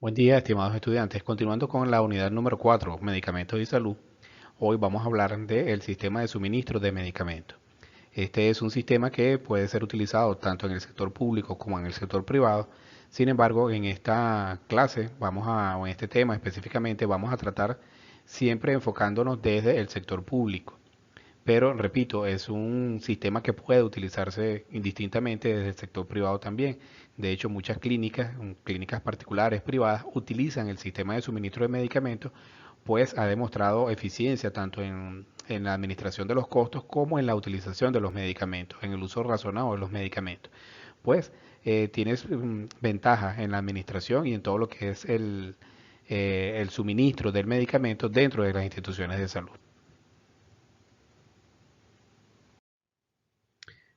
Buen día, estimados estudiantes. Continuando con la unidad número 4, medicamentos y salud, hoy vamos a hablar del sistema de suministro de medicamentos. Este es un sistema que puede ser utilizado tanto en el sector público como en el sector privado. Sin embargo, en esta clase, o en este tema específicamente, vamos a tratar siempre enfocándonos desde el sector público. Pero, repito, es un sistema que puede utilizarse indistintamente desde el sector privado también. De hecho, muchas clínicas, clínicas particulares, privadas, utilizan el sistema de suministro de medicamentos, pues ha demostrado eficiencia tanto en la administración de los costos como en la utilización de los medicamentos, en el uso razonado de los medicamentos. Pues tienes ventajas en la administración y en todo lo que es el suministro del medicamento dentro de las instituciones de salud.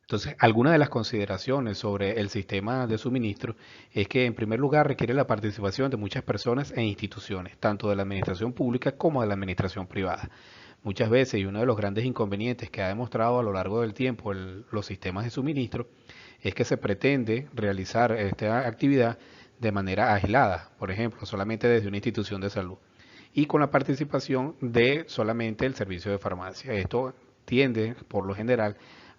Entonces, algunas de las consideraciones sobre el sistema de suministro es que, en primer lugar, requiere la participación de muchas personas e instituciones, tanto de la administración pública como de la administración privada. Muchas veces, y uno de los grandes inconvenientes que ha demostrado a lo largo del tiempo los sistemas de suministro, es que se pretende realizar esta actividad de manera aislada, por ejemplo, solamente desde una institución de salud, y con la participación de solamente el servicio de farmacia. Esto tiende, por lo general,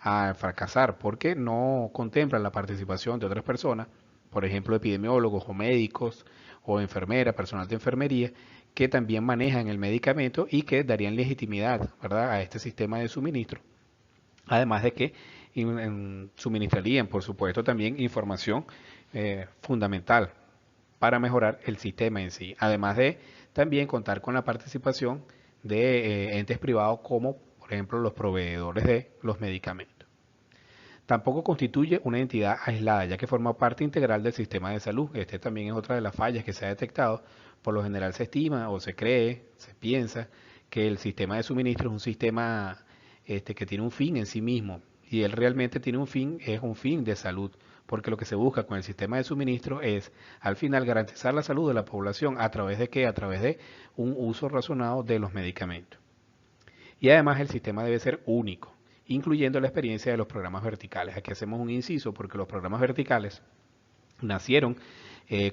a fracasar porque no contemplan la participación de otras personas, por ejemplo, epidemiólogos o médicos o enfermeras, personal de enfermería, que también manejan el medicamento y que darían legitimidad, ¿verdad?, a este sistema de suministro. Además de que suministrarían, por supuesto, también información fundamental para mejorar el sistema en sí. Además de también contar con la participación de entes privados como, por ejemplo, los proveedores de los medicamentos. Tampoco constituye una entidad aislada, ya que forma parte integral del sistema de salud. Este también es otra de las fallas que se ha detectado. Por lo general se estima o se cree, se piensa que el sistema de suministro es un sistema que tiene un fin en sí mismo. Y él realmente tiene un fin, es un fin de salud, porque lo que se busca con el sistema de suministro es, al final, garantizar la salud de la población a través de qué, a través de un uso razonado de los medicamentos. Y además el sistema debe ser único, incluyendo la experiencia de los programas verticales. Aquí hacemos un inciso porque los programas verticales nacieron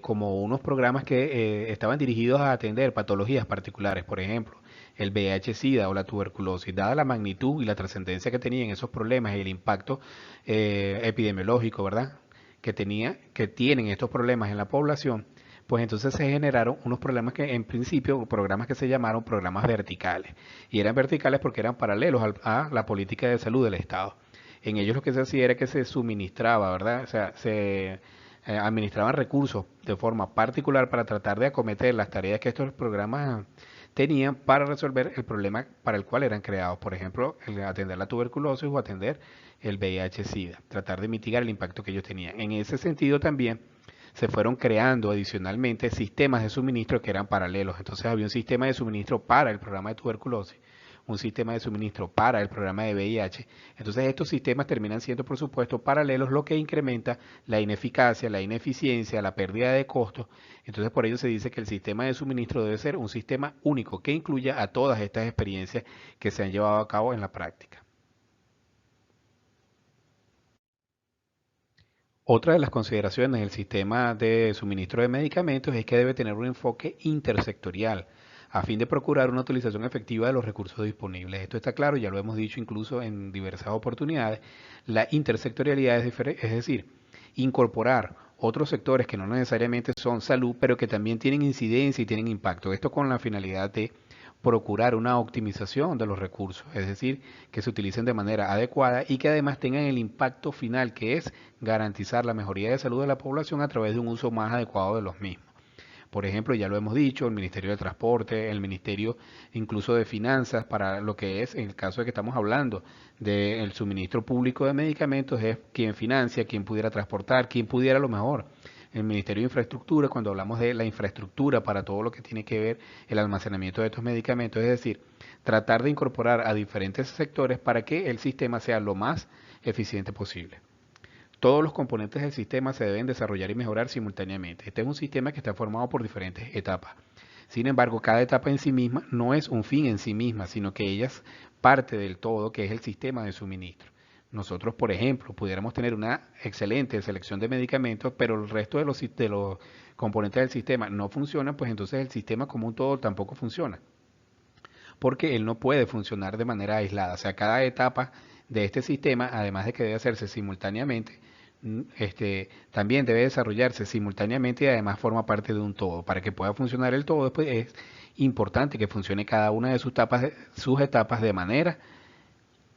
como unos programas que estaban dirigidos a atender patologías particulares, por ejemplo, el VIH-Sida o la tuberculosis. Dada la magnitud y la trascendencia que tenían esos problemas y el impacto epidemiológico, ¿verdad?, que tienen estos problemas en la población, pues entonces se generaron unos problemas que en principio, programas que se llamaron programas verticales. Y eran verticales porque eran paralelos a la política de salud del Estado. En ellos lo que se hacía era que se suministraba, ¿verdad? O sea, se administraban recursos de forma particular para tratar de acometer las tareas que estos programas tenían para resolver el problema para el cual eran creados. Por ejemplo, atender la tuberculosis o atender el VIH-Sida, tratar de mitigar el impacto que ellos tenían. En ese sentido también se fueron creando adicionalmente sistemas de suministro que eran paralelos. Entonces había un sistema de suministro para el programa de tuberculosis, un sistema de suministro para el programa de VIH. Entonces estos sistemas terminan siendo, por supuesto, paralelos, lo que incrementa la ineficacia, la ineficiencia, la pérdida de costos. Entonces por ello se dice que el sistema de suministro debe ser un sistema único que incluya a todas estas experiencias que se han llevado a cabo en la práctica. Otra de las consideraciones del sistema de suministro de medicamentos es que debe tener un enfoque intersectorial a fin de procurar una utilización efectiva de los recursos disponibles. Esto está claro, ya lo hemos dicho incluso en diversas oportunidades. La intersectorialidad es decir, incorporar otros sectores que no necesariamente son salud, pero que también tienen incidencia y tienen impacto. Esto con la finalidad de procurar una optimización de los recursos, es decir, que se utilicen de manera adecuada y que además tengan el impacto final, que es garantizar la mejoría de salud de la población a través de un uso más adecuado de los mismos. Por ejemplo, ya lo hemos dicho, el Ministerio de Transporte, el Ministerio incluso de Finanzas, para lo que es, en el caso de que estamos hablando del suministro público de medicamentos, es quien financia, quien pudiera transportar, quien pudiera a lo mejor. El Ministerio de Infraestructura, cuando hablamos de la infraestructura para todo lo que tiene que ver el almacenamiento de estos medicamentos, es decir, tratar de incorporar a diferentes sectores para que el sistema sea lo más eficiente posible. Todos los componentes del sistema se deben desarrollar y mejorar simultáneamente. Este es un sistema que está formado por diferentes etapas. Sin embargo, cada etapa en sí misma no es un fin en sí misma, sino que ella es parte del todo, que es el sistema de suministro. nosotros, por ejemplo, pudiéramos tener una excelente selección de medicamentos, pero el resto de los componentes del sistema no funcionan, pues entonces el sistema como un todo tampoco funciona, porque él no puede funcionar de manera aislada. O sea, cada etapa de este sistema, además de que debe hacerse simultáneamente, también debe desarrollarse simultáneamente y además forma parte de un todo. Para que pueda funcionar el todo, pues es importante que funcione cada una de sus etapas de manera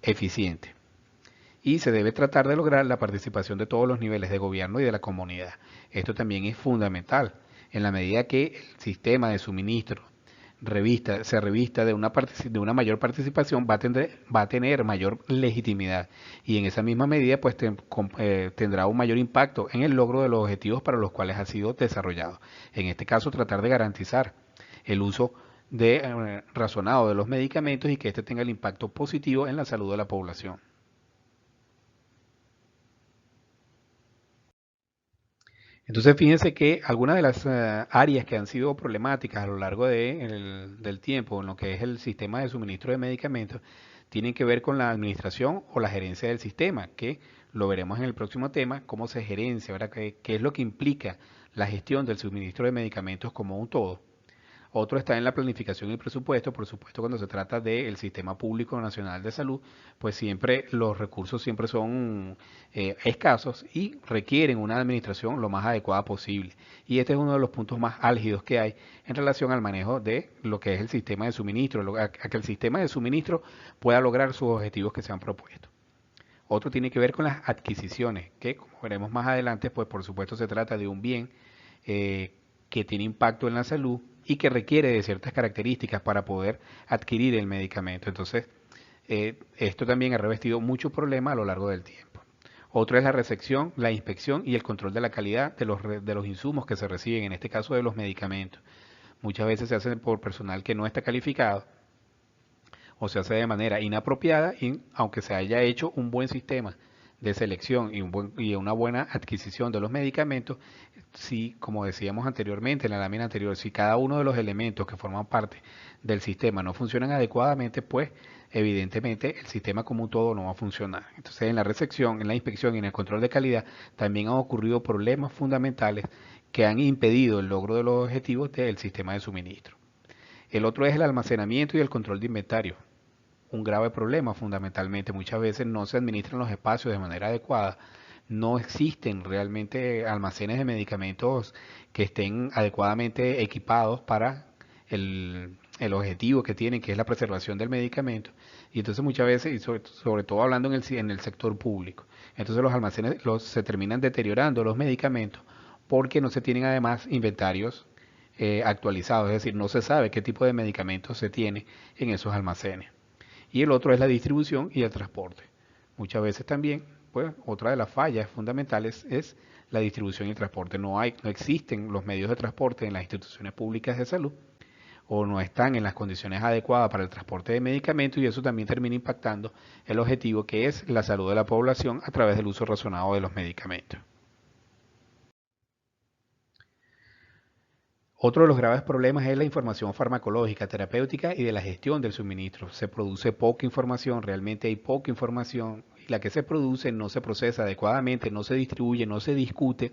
eficiente. Y se debe tratar de lograr la participación de todos los niveles de gobierno y de la comunidad. Esto también es fundamental. En la medida que el sistema de suministro se revista de una mayor participación, va a tener mayor legitimidad y en esa misma medida pues tendrá un mayor impacto en el logro de los objetivos para los cuales ha sido desarrollado. En este caso, tratar de garantizar el uso razonado de los medicamentos y que éste tenga el impacto positivo en la salud de la población. Entonces, fíjense que algunas de las áreas que han sido problemáticas a lo largo del tiempo en lo que es el sistema de suministro de medicamentos tienen que ver con la administración o la gerencia del sistema, que lo veremos en el próximo tema, cómo se gerencia, ¿verdad? ¿Qué es lo que implica la gestión del suministro de medicamentos como un todo? Otro está en la planificación y presupuesto. Por supuesto, cuando se trata del Sistema Público Nacional de Salud, pues siempre los recursos siempre son escasos y requieren una administración lo más adecuada posible. Y este es uno de los puntos más álgidos que hay en relación al manejo de lo que es el sistema de suministro, a que el sistema de suministro pueda lograr sus objetivos que se han propuesto. Otro tiene que ver con las adquisiciones, que como veremos más adelante, pues por supuesto se trata de un bien eh, que tiene impacto en la salud y que requiere de ciertas características para poder adquirir el medicamento. Entonces, esto también ha revestido mucho problema a lo largo del tiempo. Otro es la recepción, la inspección y el control de la calidad de los insumos que se reciben, en este caso de los medicamentos. Muchas veces se hace por personal que no está calificado o se hace de manera inapropiada, y aunque se haya hecho un buen sistema de selección y una buena adquisición de los medicamentos, si, como decíamos anteriormente en la lámina anterior, si cada uno de los elementos que forman parte del sistema no funcionan adecuadamente, pues evidentemente el sistema como un todo no va a funcionar. Entonces, en la recepción, en la inspección y en el control de calidad también han ocurrido problemas fundamentales que han impedido el logro de los objetivos del sistema de suministro. El otro es el almacenamiento y el control de inventario. Un grave problema fundamentalmente. Muchas veces no se administran los espacios de manera adecuada. No existen realmente almacenes de medicamentos que estén adecuadamente equipados para el objetivo que tienen, que es la preservación del medicamento. Y entonces muchas veces, y sobre todo hablando en el sector público, entonces los almacenes se terminan deteriorando los medicamentos porque no se tienen además inventarios actualizados, es decir, no se sabe qué tipo de medicamentos se tiene en esos almacenes. Y el otro es la distribución y el transporte. Muchas veces también, pues, otra de las fallas fundamentales es la distribución y el transporte. No existen los medios de transporte en las instituciones públicas de salud o no están en las condiciones adecuadas para el transporte de medicamentos y eso también termina impactando el objetivo que es la salud de la población a través del uso razonado de los medicamentos. Otro de los graves problemas es la información farmacológica, terapéutica y de la gestión del suministro. Se produce poca información, realmente hay poca información, y la que se produce no se procesa adecuadamente, no se distribuye, no se discute,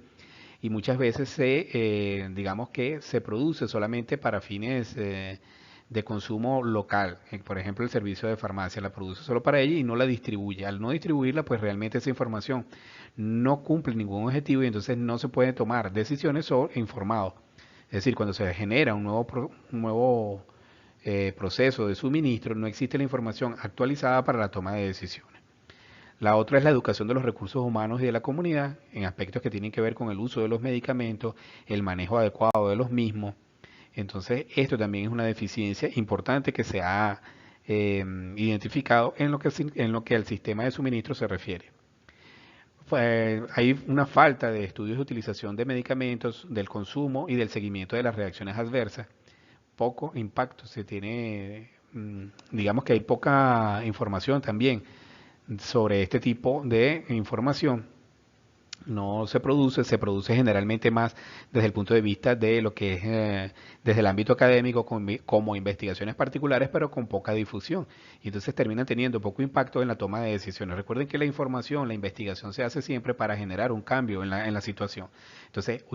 y muchas veces digamos que se produce solamente para fines de consumo local. Por ejemplo, el servicio de farmacia la produce solo para ella y no la distribuye. Al no distribuirla, pues realmente esa información no cumple ningún objetivo y entonces no se pueden tomar decisiones sobre informados. Es decir, cuando se genera un nuevo proceso de suministro, no existe la información actualizada para la toma de decisiones. La otra es la educación de los recursos humanos y de la comunidad en aspectos que tienen que ver con el uso de los medicamentos, el manejo adecuado de los mismos. Entonces, esto también es una deficiencia importante que se ha identificado en lo que al sistema de suministro se refiere. Hay una falta de estudios de utilización de medicamentos, del consumo y del seguimiento de las reacciones adversas. Poco impacto, se tiene, digamos que hay poca información también sobre este tipo de información no se produce generalmente más desde el punto de vista de lo que es desde el ámbito académico como investigaciones particulares, pero con poca difusión. Y entonces terminan teniendo poco impacto en la toma de decisiones. Recuerden que la información, la investigación se hace siempre para generar un cambio en la situación. Entonces,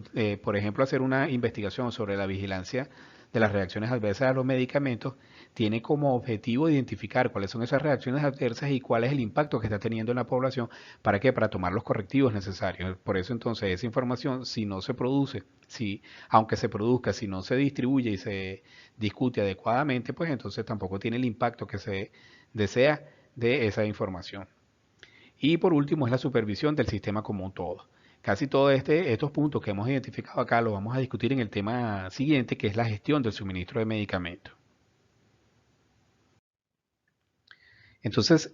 por ejemplo, hacer una investigación sobre la vigilancia de las reacciones adversas a los medicamentos tiene como objetivo identificar cuáles son esas reacciones adversas y cuál es el impacto que está teniendo en la población. ¿Para qué? Para tomar los correctivos necesarios. Por eso entonces esa información, si no se produce, si, aunque se produzca, si no se distribuye y se discute adecuadamente, pues entonces tampoco tiene el impacto que se desea de esa información. Y por último es la supervisión del sistema como un todo. Casi todos estos puntos que hemos identificado acá los vamos a discutir en el tema siguiente, que es la gestión del suministro de medicamentos. Entonces,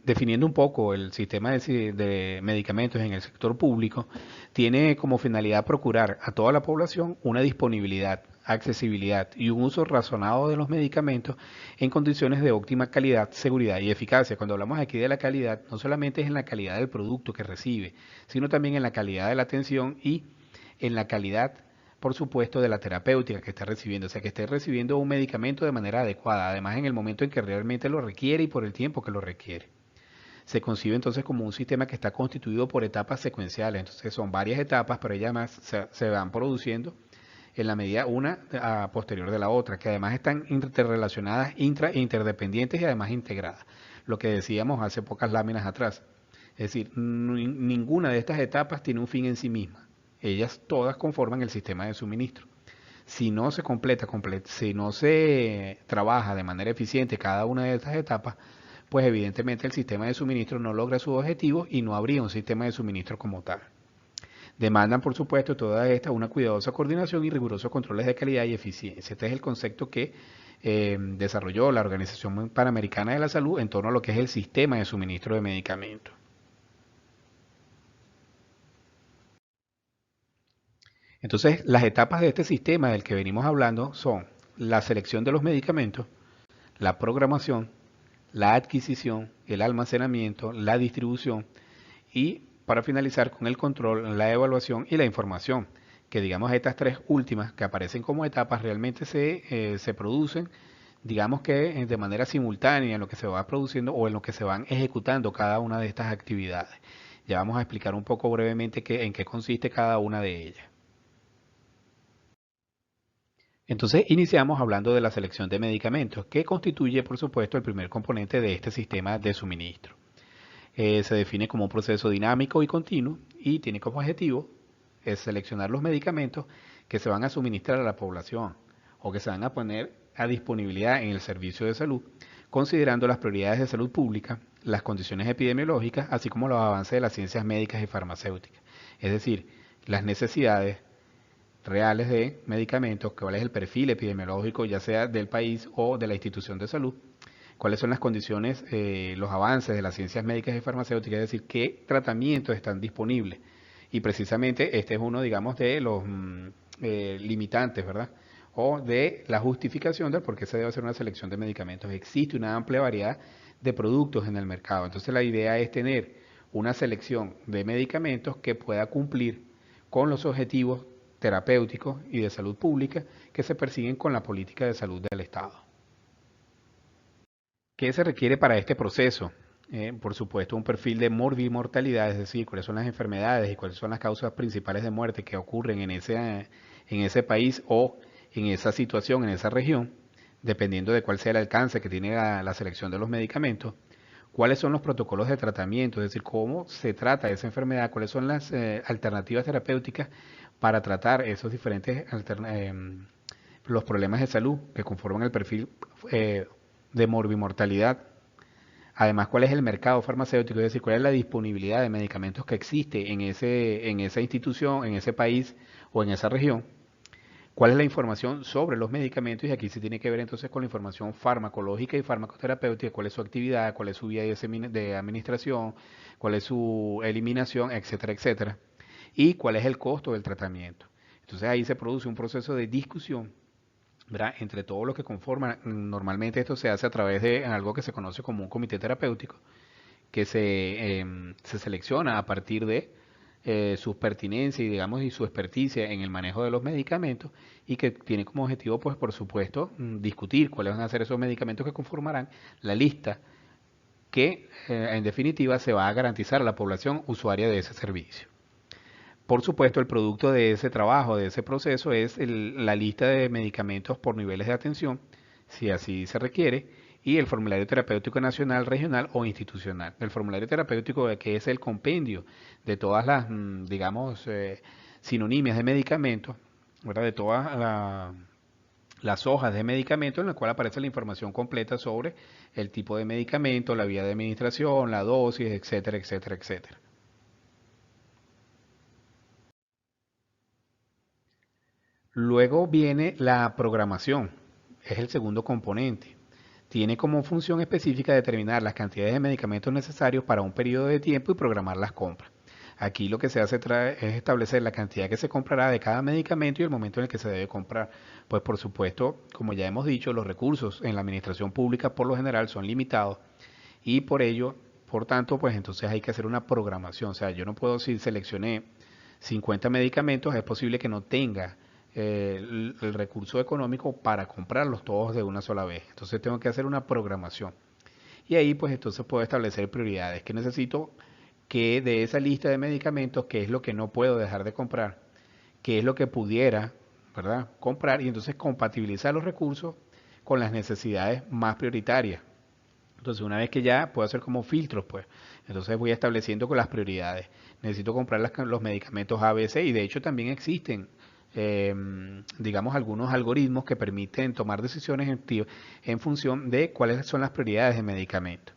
definiendo un poco el sistema de medicamentos en el sector público, tiene como finalidad procurar a toda la población una disponibilidad, accesibilidad y un uso razonado de los medicamentos en condiciones de óptima calidad, seguridad y eficacia. Cuando hablamos aquí de la calidad, no solamente es en la calidad del producto que recibe, sino también en la calidad de la atención y en la calidad, por supuesto, de la terapéutica que esté recibiendo, o sea, que esté recibiendo un medicamento de manera adecuada, además en el momento en que realmente lo requiere y por el tiempo que lo requiere. Se concibe entonces como un sistema que está constituido por etapas secuenciales, entonces son varias etapas, pero ellas más se van produciendo en la medida una a posterior de la otra, que además están interrelacionadas, intra e interdependientes y además integradas, lo que decíamos hace pocas láminas atrás. Es decir, ninguna de estas etapas tiene un fin en sí misma. Ellas todas conforman el sistema de suministro. Si no se si no se trabaja de manera eficiente cada una de estas etapas, pues evidentemente el sistema de suministro no logra sus objetivos y no habría un sistema de suministro como tal. Demandan, por supuesto, toda esta una cuidadosa coordinación y rigurosos controles de calidad y eficiencia. Este es el concepto que desarrolló la Organización Panamericana de la Salud en torno a lo que es el sistema de suministro de medicamentos. Entonces, las etapas de este sistema del que venimos hablando son la selección de los medicamentos, la programación, la adquisición, el almacenamiento, la distribución y para finalizar con el control, la evaluación y la información, que digamos estas tres últimas que aparecen como etapas realmente se producen, digamos que de manera simultánea en lo que se va produciendo o en lo que se van ejecutando cada una de estas actividades. Ya vamos a explicar un poco brevemente en qué consiste cada una de ellas. Entonces iniciamos hablando de la selección de medicamentos, que constituye por supuesto el primer componente de este sistema de suministro. Se define como un proceso dinámico y continuo y tiene como objetivo seleccionar los medicamentos que se van a suministrar a la población o que se van a poner a disponibilidad en el servicio de salud, considerando las prioridades de salud pública, las condiciones epidemiológicas, así como los avances de las ciencias médicas y farmacéuticas. Es decir, las necesidades reales de medicamentos, cuál es el perfil epidemiológico, ya sea del país o de la institución de salud, cuáles son las condiciones, los avances de las ciencias médicas y farmacéuticas, es decir, qué tratamientos están disponibles. Y precisamente este es uno, digamos, de los limitantes, ¿verdad? O de la justificación del por qué se debe hacer una selección de medicamentos. Existe una amplia variedad de productos en el mercado. Entonces la idea es tener una selección de medicamentos que pueda cumplir con los objetivos terapéuticos y de salud pública que se persiguen con la política de salud del Estado. ¿Qué se requiere para este proceso? Por supuesto, un perfil de morbimortalidad, es decir, cuáles son las enfermedades y cuáles son las causas principales de muerte que ocurren en ese país o en esa situación, en esa región, dependiendo de cuál sea el alcance que tiene la selección de los medicamentos. ¿Cuáles son los protocolos de tratamiento? Es decir, cómo se trata esa enfermedad, cuáles son las alternativas terapéuticas para tratar esos diferentes los problemas de salud que conforman el perfil de morbimortalidad. Además, cuál es el mercado farmacéutico, es decir, cuál es la disponibilidad de medicamentos que existe en esa institución, en ese país o en esa región. ¿Cuál es la información sobre los medicamentos? Y aquí se tiene que ver entonces con la información farmacológica y farmacoterapéutica, cuál es su actividad, cuál es su vía de administración, cuál es su eliminación, etcétera, etcétera. Y cuál es el costo del tratamiento. Entonces ahí se produce un proceso de discusión, ¿verdad? Entre todos los que conforman. Normalmente esto se hace a través de algo que se conoce como un comité terapéutico, que se selecciona a partir de sus pertinencias y digamos y su experticia en el manejo de los medicamentos y que tiene como objetivo pues por supuesto discutir cuáles van a ser esos medicamentos que conformarán la lista que en definitiva se va a garantizar a la población usuaria de ese servicio. Por supuesto, el producto de ese trabajo, de ese proceso, es la lista de medicamentos por niveles de atención, si así se requiere, y el formulario terapéutico nacional, regional o institucional. El formulario terapéutico, que es el compendio de todas las, digamos, sinonimias de medicamentos, ¿verdad? De todas las hojas de medicamento en la cual aparece la información completa sobre el tipo de medicamento, la vía de administración, la dosis, etcétera, etcétera, etcétera. Luego viene la programación, es el segundo componente. Tiene como función específica determinar las cantidades de medicamentos necesarios para un periodo de tiempo y programar las compras. Aquí lo que se hace es establecer la cantidad que se comprará de cada medicamento y el momento en el que se debe comprar. Pues por supuesto, como ya hemos dicho, los recursos en la administración pública por lo general son limitados y por ello, por tanto, pues entonces hay que hacer una programación. O sea, yo no puedo, si seleccioné 50 medicamentos, es posible que no tenga el recurso económico para comprarlos todos de una sola vez. Entonces tengo que hacer una programación. Y ahí pues entonces puedo establecer prioridades. Que necesito que de esa lista de medicamentos, qué es lo que no puedo dejar de comprar, qué es lo que pudiera, ¿verdad?, comprar y entonces compatibilizar los recursos con las necesidades más prioritarias. Entonces, una vez que ya puedo hacer como filtros, pues, entonces voy estableciendo con las prioridades. Necesito comprar los medicamentos A, B, C y de hecho también existen, digamos, algunos algoritmos que permiten tomar decisiones en función de cuáles son las prioridades de medicamentos.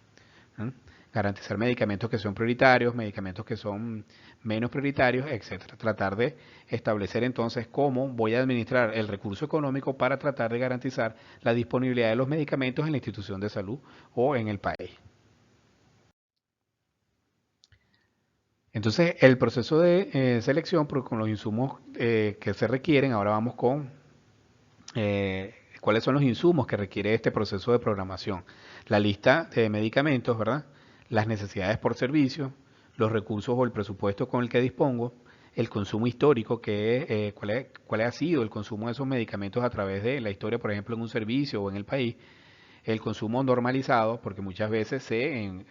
¿Mm? Garantizar medicamentos que son prioritarios, medicamentos que son menos prioritarios, etcétera. Tratar de establecer entonces cómo voy a administrar el recurso económico para tratar de garantizar la disponibilidad de los medicamentos en la institución de salud o en el país. Entonces, el proceso de selección con los insumos que se requieren, ahora vamos con cuáles son los insumos que requiere este proceso de programación. La lista de medicamentos, ¿verdad? Las necesidades por servicio, los recursos o el presupuesto con el que dispongo, el consumo histórico, cuál ha sido el consumo de esos medicamentos a través de la historia, por ejemplo, en un servicio o en el país, el consumo normalizado, porque muchas veces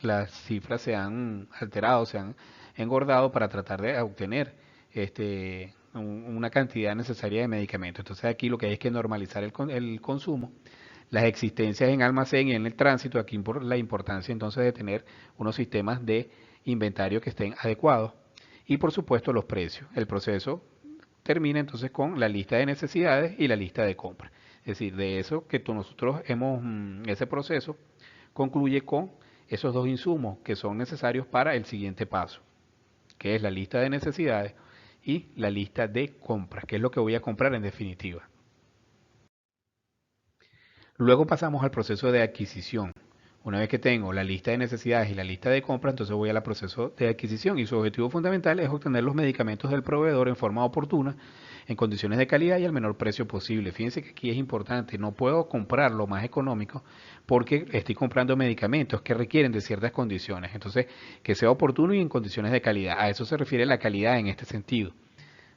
las cifras se han alterado, se han engordado para tratar de obtener una cantidad necesaria de medicamentos. Entonces aquí lo que hay es que normalizar el consumo, las existencias en almacén y en el tránsito, aquí por la importancia entonces de tener unos sistemas de inventario que estén adecuados y por supuesto los precios. El proceso termina entonces con la lista de necesidades y la lista de compras. Es decir, de eso que nosotros ese proceso concluye con esos dos insumos que son necesarios para el siguiente paso, que es la lista de necesidades y la lista de compras, que es lo que voy a comprar en definitiva. Luego pasamos al proceso de adquisición. Una vez que tengo la lista de necesidades y la lista de compras, entonces voy al proceso de adquisición y su objetivo fundamental es obtener los medicamentos del proveedor en forma oportuna, en condiciones de calidad y al menor precio posible. Fíjense que aquí es importante, no puedo comprar lo más económico porque estoy comprando medicamentos que requieren de ciertas condiciones. Entonces, que sea oportuno y en condiciones de calidad. A eso se refiere la calidad en este sentido.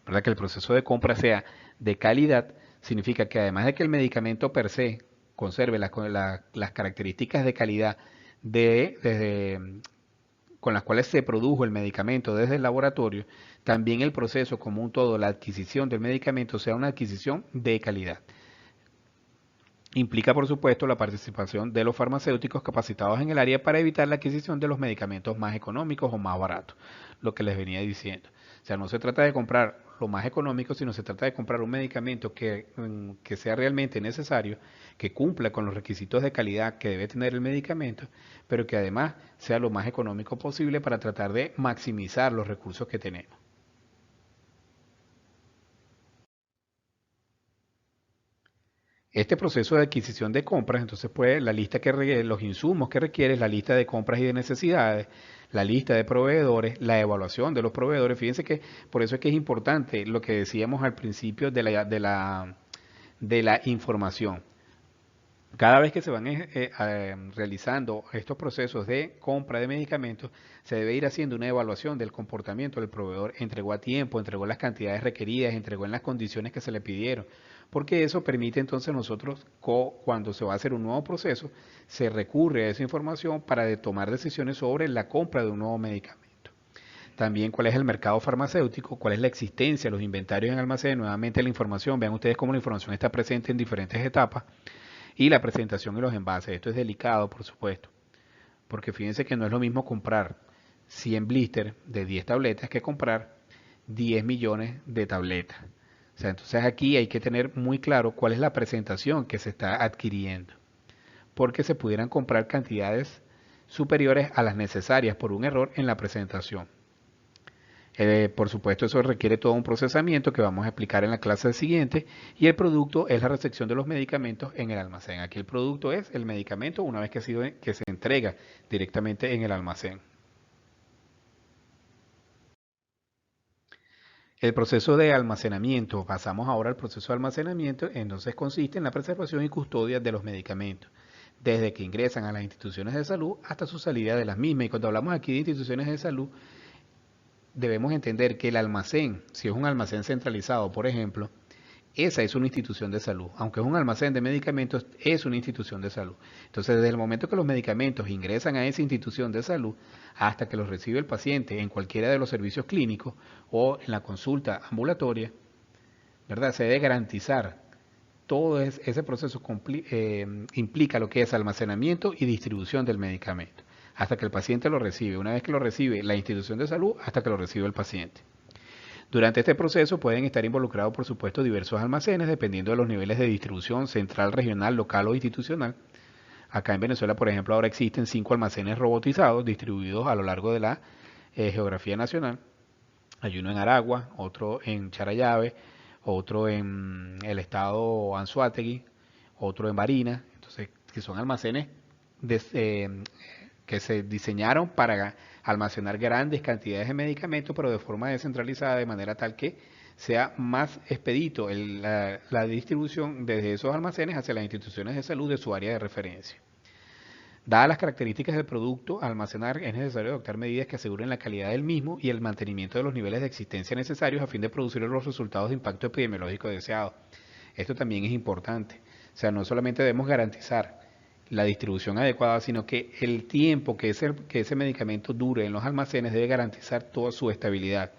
¿Verdad? Que el proceso de compra sea de calidad significa que además de que el medicamento per se conserve las características de calidad con las cuales se produjo el medicamento desde el laboratorio, también el proceso como un todo, la adquisición del medicamento, sea una adquisición de calidad. Implica, por supuesto, la participación de los farmacéuticos capacitados en el área para evitar la adquisición de los medicamentos más económicos o más baratos, lo que les venía diciendo. O sea, no se trata de comprar lo más económico, sino se trata de comprar un medicamento que sea realmente necesario, que cumpla con los requisitos de calidad que debe tener el medicamento, pero que además sea lo más económico posible para tratar de maximizar los recursos que tenemos. Este proceso de adquisición de compras, entonces pues la lista los insumos que requiere, la lista de compras y de necesidades, la lista de proveedores, la evaluación de los proveedores. Fíjense que por eso es que es importante lo que decíamos al principio de la información. Cada vez que se van realizando estos procesos de compra de medicamentos, se debe ir haciendo una evaluación del comportamiento del proveedor. Entregó a tiempo, entregó las cantidades requeridas, entregó en las condiciones que se le pidieron. Porque eso permite entonces nosotros, cuando se va a hacer un nuevo proceso, se recurre a esa información para tomar decisiones sobre la compra de un nuevo medicamento. También cuál es el mercado farmacéutico, cuál es la existencia, los inventarios en almacén, nuevamente la información, vean ustedes cómo la información está presente en diferentes etapas y la presentación y los envases. Esto es delicado, por supuesto, porque fíjense que no es lo mismo comprar 100 blister de 10 tabletas que comprar 10 millones de tabletas. O sea, entonces aquí hay que tener muy claro cuál es la presentación que se está adquiriendo, porque se pudieran comprar cantidades superiores a las necesarias por un error en la presentación. Por supuesto, eso requiere todo un procesamiento que vamos a explicar en la clase siguiente y el producto es la recepción de los medicamentos en el almacén. Aquí el producto es el medicamento una vez que se entrega directamente en el almacén. El proceso de almacenamiento, pasamos ahora al proceso de almacenamiento, entonces consiste en la preservación y custodia de los medicamentos, desde que ingresan a las instituciones de salud hasta su salida de las mismas. Y cuando hablamos aquí de instituciones de salud, debemos entender que el almacén, si es un almacén centralizado, por ejemplo, esa es una institución de salud. Aunque es un almacén de medicamentos, es una institución de salud. Entonces, desde el momento que los medicamentos ingresan a esa institución de salud hasta que los recibe el paciente en cualquiera de los servicios clínicos o en la consulta ambulatoria, ¿verdad? Se debe garantizar todo ese proceso implica lo que es almacenamiento y distribución del medicamento, hasta que el paciente lo recibe. Una vez que lo recibe la institución de salud, hasta que lo recibe el paciente. Durante este proceso pueden estar involucrados, por supuesto, diversos almacenes, dependiendo de los niveles de distribución central, regional, local o institucional. Acá en Venezuela, por ejemplo, ahora existen 5 almacenes robotizados distribuidos a lo largo de la geografía nacional. Hay uno en Aragua, otro en Charallave, otro en el estado Anzoátegui, otro en Barinas. Entonces, que son almacenes de, que se diseñaron para almacenar grandes cantidades de medicamentos, pero de forma descentralizada, de manera tal que sea más expedito la distribución desde esos almacenes hacia las instituciones de salud de su área de referencia. Dadas las características del producto a almacenar, es necesario adoptar medidas que aseguren la calidad del mismo y el mantenimiento de los niveles de existencia necesarios a fin de producir los resultados de impacto epidemiológico deseado. Esto también es importante. O sea, no solamente debemos garantizar la distribución adecuada, sino que el tiempo que ese medicamento dure en los almacenes debe garantizar toda su estabilidad,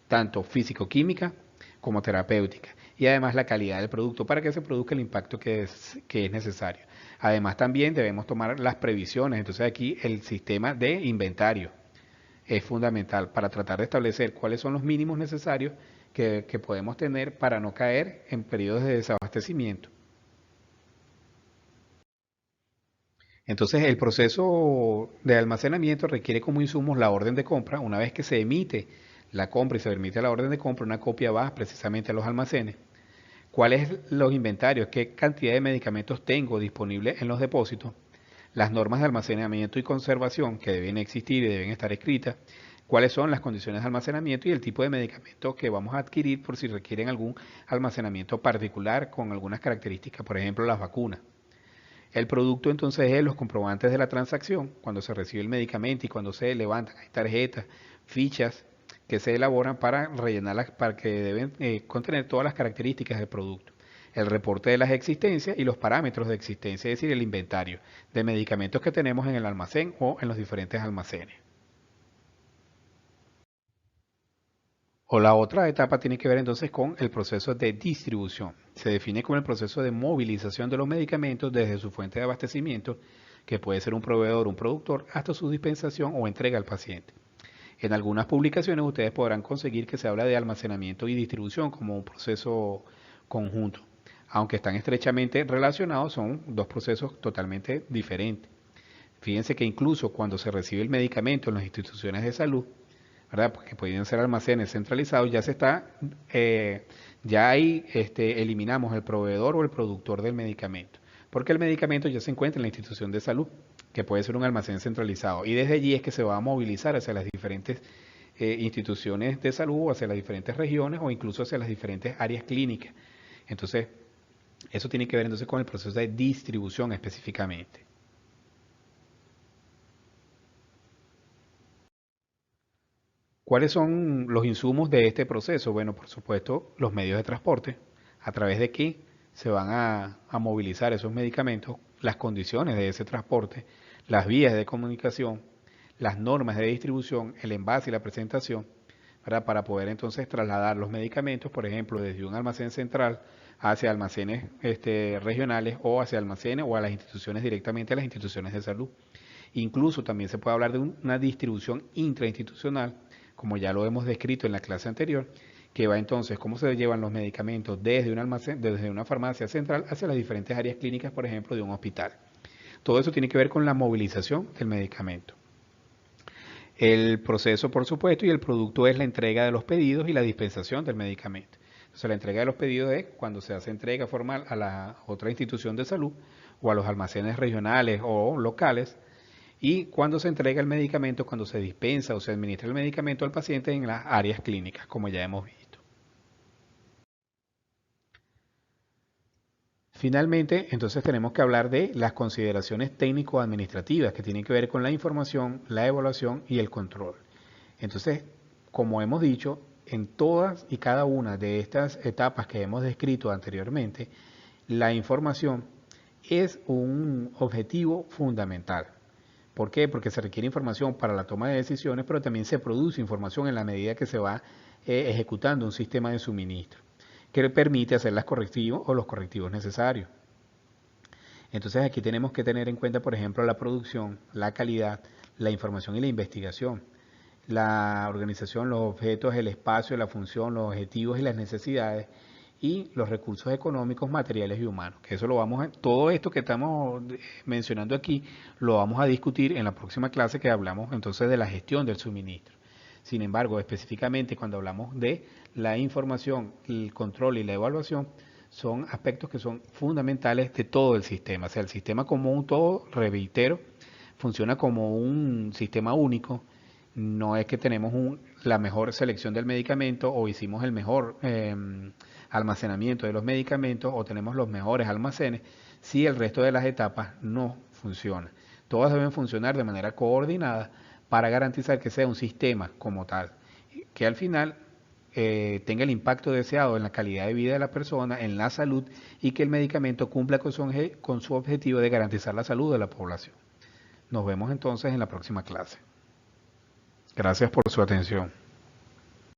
tanto físico-química como terapéutica, y además la calidad del producto para que se produzca el impacto que es necesario. Además también debemos tomar las previsiones, entonces aquí el sistema de inventario es fundamental para tratar de establecer cuáles son los mínimos necesarios que podemos tener para no caer en periodos de desabastecimiento. Entonces, el proceso de almacenamiento requiere como insumos la orden de compra. Una vez que se emite la compra y se permite la orden de compra, una copia va precisamente a los almacenes. ¿Cuáles los inventarios? ¿Qué cantidad de medicamentos tengo disponibles en los depósitos? Las normas de almacenamiento y conservación que deben existir y deben estar escritas. ¿Cuáles son las condiciones de almacenamiento y el tipo de medicamento que vamos a adquirir por si requieren algún almacenamiento particular con algunas características, por ejemplo, las vacunas? El producto entonces es los comprobantes de la transacción, cuando se recibe el medicamento y cuando se levantan. Hay tarjetas, fichas que se elaboran para rellenarlas, para que deben contener todas las características del producto. El reporte de las existencias y los parámetros de existencia, es decir, el inventario de medicamentos que tenemos en el almacén o en los diferentes almacenes. O la otra etapa tiene que ver entonces con el proceso de distribución. Se define como el proceso de movilización de los medicamentos desde su fuente de abastecimiento, que puede ser un proveedor o un productor, hasta su dispensación o entrega al paciente. En algunas publicaciones ustedes podrán conseguir que se habla de almacenamiento y distribución como un proceso conjunto. Aunque están estrechamente relacionados, son dos procesos totalmente diferentes. Fíjense que incluso cuando se recibe el medicamento en las instituciones de salud, ¿verdad? Porque pueden ser almacenes centralizados, ya se está, ya ahí eliminamos el proveedor o el productor del medicamento, porque el medicamento ya se encuentra en la institución de salud, que puede ser un almacén centralizado, y desde allí es que se va a movilizar hacia las diferentes instituciones de salud, hacia las diferentes regiones o incluso hacia las diferentes áreas clínicas. Entonces, Eso tiene que ver entonces con el proceso de distribución específicamente. ¿Cuáles son los insumos de este proceso? Bueno, por supuesto, los medios de transporte, a través de qué se van a movilizar esos medicamentos, las condiciones de ese transporte, las vías de comunicación, las normas de distribución, el envase y la presentación, para poder entonces trasladar los medicamentos, por ejemplo, desde un almacén central hacia almacenes regionales o hacia almacenes o a las instituciones directamente a las instituciones de salud. Incluso también se puede hablar de una distribución intrainstitucional, como ya lo hemos descrito en la clase anterior, que va entonces cómo se llevan los medicamentos desde un almacén, desde una farmacia central hacia las diferentes áreas clínicas, por ejemplo, de un hospital. Todo eso tiene que ver con la movilización del medicamento. El proceso, por supuesto, y el producto es la entrega de los pedidos y la dispensación del medicamento. Entonces, la entrega de los pedidos es cuando se hace entrega formal a la otra institución de salud o a los almacenes regionales o locales, y cuando se entrega el medicamento, cuando se dispensa o se administra el medicamento al paciente en las áreas clínicas, como ya hemos visto. Finalmente, entonces tenemos que hablar de las consideraciones técnico-administrativas que tienen que ver con la información, la evaluación y el control. Entonces, como hemos dicho, en todas y cada una de estas etapas que hemos descrito anteriormente, la información es un objetivo fundamental. ¿Por qué? Porque se requiere información para la toma de decisiones, pero también se produce información en la medida que se va ejecutando un sistema de suministro que le permite hacer las correctivos o los correctivos necesarios. Entonces aquí tenemos que tener en cuenta, por ejemplo, la producción, la calidad, la información y la investigación, la organización, los objetos, el espacio, la función, los objetivos y las necesidades y los recursos económicos, materiales y humanos. Que eso lo vamos a, todo esto que estamos mencionando aquí lo vamos a discutir en la próxima clase que hablamos entonces de la gestión del suministro. Sin embargo, específicamente cuando hablamos de la información, el control y la evaluación, son aspectos que son fundamentales de todo el sistema. O sea, el sistema como un todo, reitero, funciona como un sistema único. No es que tenemos la mejor selección del medicamento o hicimos el mejor almacenamiento de los medicamentos o tenemos los mejores almacenes si el resto de las etapas no funciona. Todas deben funcionar de manera coordinada para garantizar que sea un sistema como tal, que al final tenga el impacto deseado en la calidad de vida de la persona, en la salud y que el medicamento cumpla con su objetivo de garantizar la salud de la población. Nos vemos entonces en la próxima clase. Gracias por su atención.